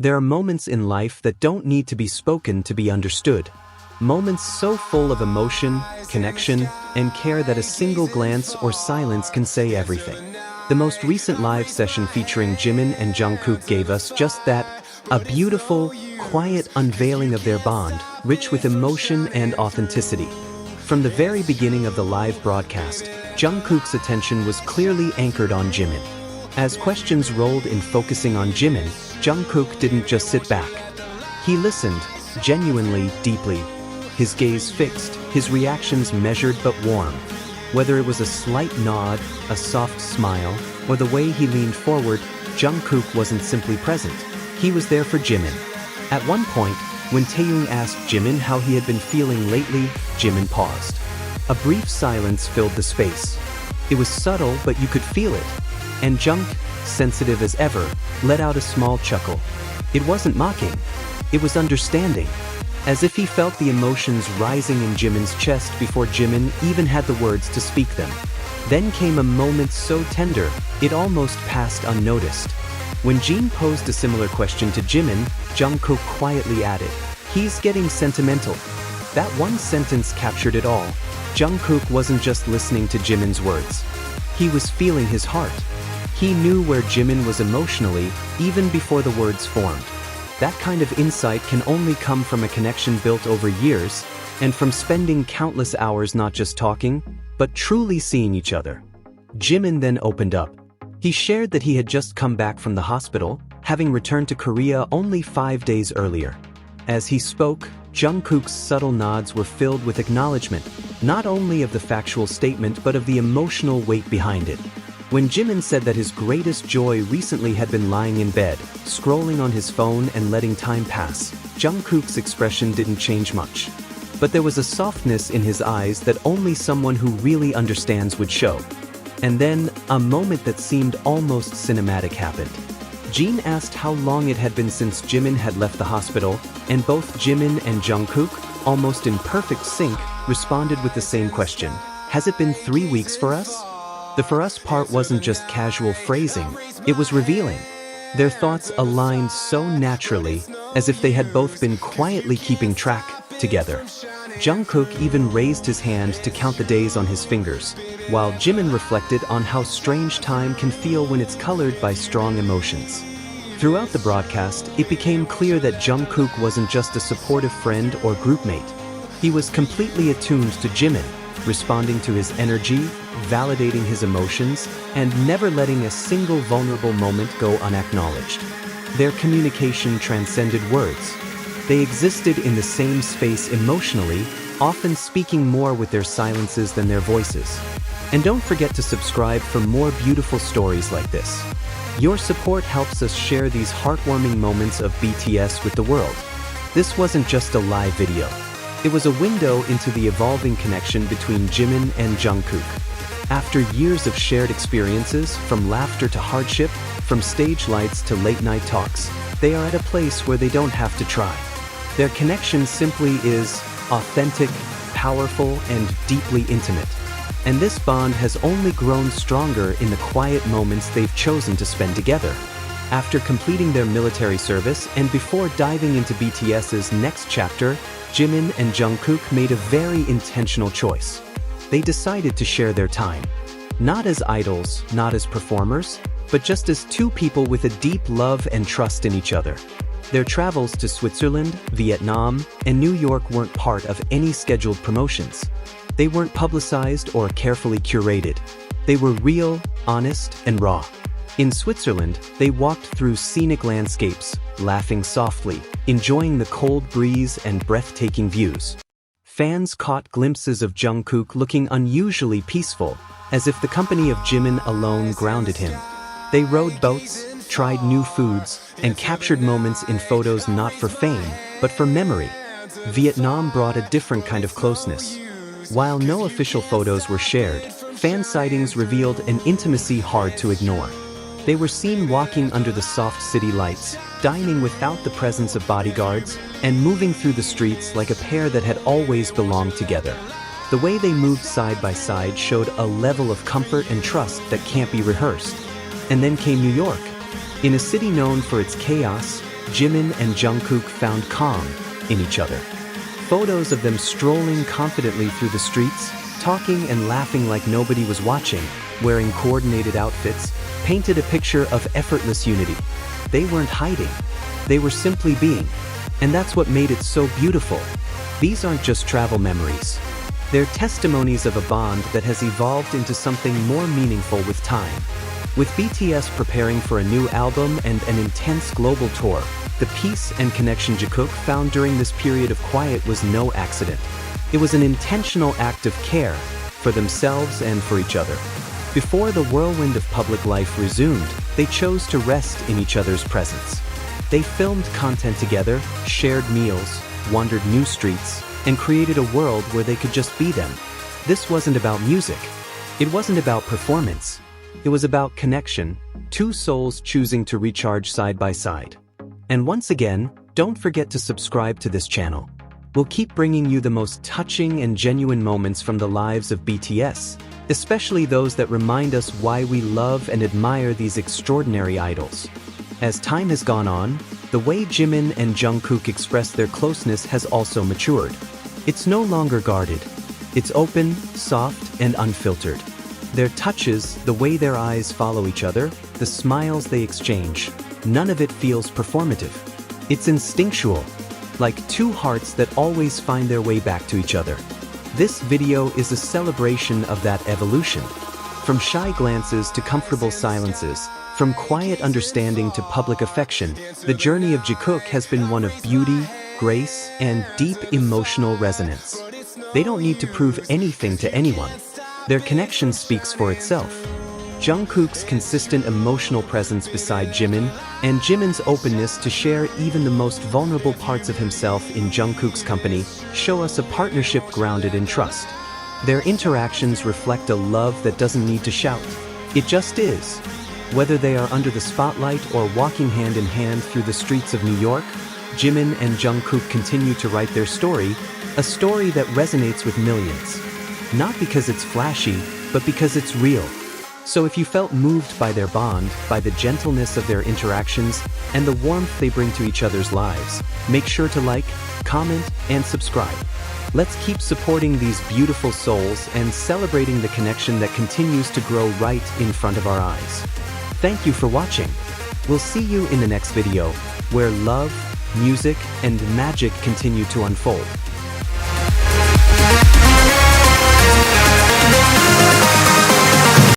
There are moments in life that don't need to be spoken to be understood. Moments so full of emotion, connection, and care that a single glance or silence can say everything. The most recent live session featuring Jimin and Jungkook gave us just that, a beautiful, quiet unveiling of their bond, rich with emotion and authenticity. From the very beginning of the live broadcast, Jungkook's attention was clearly anchored on Jimin. As questions rolled in focusing on Jimin, Jungkook didn't just sit back. He listened, genuinely, deeply. His gaze fixed, his reactions measured but warm. Whether it was a slight nod, a soft smile, or the way he leaned forward, Jungkook wasn't simply present. He was there for Jimin. At one point, when Taeyong asked Jimin how he had been feeling lately, Jimin paused. A brief silence filled the space. It was subtle, but you could feel it. And Junk, sensitive as ever, let out a small chuckle. It wasn't mocking. It was understanding. As if he felt the emotions rising in Jimin's chest before Jimin even had the words to speak them. Then came a moment so tender, it almost passed unnoticed. When Jin posed a similar question to Jimin, Jungkook quietly added, "He's getting sentimental." That one sentence captured it all. Jungkook wasn't just listening to Jimin's words. He was feeling his heart. He knew where Jimin was emotionally, even before the words formed. That kind of insight can only come from a connection built over years, and from spending countless hours not just talking, but truly seeing each other. Jimin then opened up. He shared that he had just come back from the hospital, having returned to Korea only 5 days earlier. As he spoke, Jungkook's subtle nods were filled with acknowledgement, not only of the factual statement but of the emotional weight behind it. When Jimin said that his greatest joy recently had been lying in bed, scrolling on his phone and letting time pass, Jungkook's expression didn't change much. But there was a softness in his eyes that only someone who really understands would show. And then, a moment that seemed almost cinematic happened. Jin asked how long it had been since Jimin had left the hospital, and both Jimin and Jungkook, almost in perfect sync, responded with the same question. "Has it been 3 weeks for us?" The "for us" part wasn't just casual phrasing, it was revealing. Their thoughts aligned so naturally, as if they had both been quietly keeping track, together. Jungkook even raised his hand to count the days on his fingers, while Jimin reflected on how strange time can feel when it's colored by strong emotions. Throughout the broadcast, it became clear that Jungkook wasn't just a supportive friend or groupmate. He was completely attuned to Jimin, responding to his energy, validating his emotions, and never letting a single vulnerable moment go unacknowledged. Their communication transcended words. They existed in the same space emotionally, often speaking more with their silences than their voices. And don't forget to subscribe for more beautiful stories like this. Your support helps us share these heartwarming moments of BTS with the world. This wasn't just a live video. It was a window into the evolving connection between Jimin and Jungkook. After years of shared experiences, from laughter to hardship, from stage lights to late-night talks, they are at a place where they don't have to try. Their connection simply is authentic, powerful, and deeply intimate. And this bond has only grown stronger in the quiet moments they've chosen to spend together. After completing their military service and before diving into BTS's next chapter, Jimin and Jungkook made a very intentional choice. They decided to share their time. Not as idols, not as performers, but just as two people with a deep love and trust in each other. Their travels to Switzerland, Vietnam, and New York weren't part of any scheduled promotions. They weren't publicized or carefully curated. They were real, honest, and raw. In Switzerland, they walked through scenic landscapes, laughing softly, enjoying the cold breeze and breathtaking views. Fans caught glimpses of Jungkook looking unusually peaceful, as if the company of Jimin alone grounded him. They rode boats, tried new foods, and captured moments in photos not for fame, but for memory. Vietnam brought a different kind of closeness. While no official photos were shared, fan sightings revealed an intimacy hard to ignore. They were seen walking under the soft city lights, dining without the presence of bodyguards, and moving through the streets like a pair that had always belonged together. The way they moved side by side showed a level of comfort and trust that can't be rehearsed. And then came New York. In a city known for its chaos, Jimin and Jungkook found calm in each other. Photos of them strolling confidently through the streets, talking and laughing like nobody was watching, wearing coordinated outfits, painted a picture of effortless unity. They weren't hiding. They were simply being. And that's what made it so beautiful. These aren't just travel memories. They're testimonies of a bond that has evolved into something more meaningful with time. With BTS preparing for a new album and an intense global tour, the peace and connection Jikook found during this period of quiet was no accident. It was an intentional act of care for themselves and for each other. Before the whirlwind of public life resumed, they chose to rest in each other's presence. They filmed content together, shared meals, wandered new streets, and created a world where they could just be them. This wasn't about music. It wasn't about performance. It was about connection, two souls choosing to recharge side by side. And once again, don't forget to subscribe to this channel. We'll keep bringing you the most touching and genuine moments from the lives of BTS, especially those that remind us why we love and admire these extraordinary idols. As time has gone on, the way Jimin and Jungkook express their closeness has also matured. It's no longer guarded. It's open, soft, and unfiltered. Their touches, the way their eyes follow each other, the smiles they exchange, none of it feels performative. It's instinctual, like two hearts that always find their way back to each other. This video is a celebration of that evolution. From shy glances to comfortable silences, from quiet understanding to public affection, the journey of Jikook has been one of beauty, grace, and deep emotional resonance. They don't need to prove anything to anyone. Their connection speaks for itself. Jungkook's consistent emotional presence beside Jimin, and Jimin's openness to share even the most vulnerable parts of himself in Jungkook's company, show us a partnership grounded in trust. Their interactions reflect a love that doesn't need to shout. It just is. Whether they are under the spotlight or walking hand in hand through the streets of New York, Jimin and Jungkook continue to write their story, a story that resonates with millions. Not because it's flashy, but because it's real. So if you felt moved by their bond, by the gentleness of their interactions, and the warmth they bring to each other's lives, make sure to like, comment, and subscribe. Let's keep supporting these beautiful souls and celebrating the connection that continues to grow right in front of our eyes. Thank you for watching. We'll see you in the next video, where love, music, and magic continue to unfold.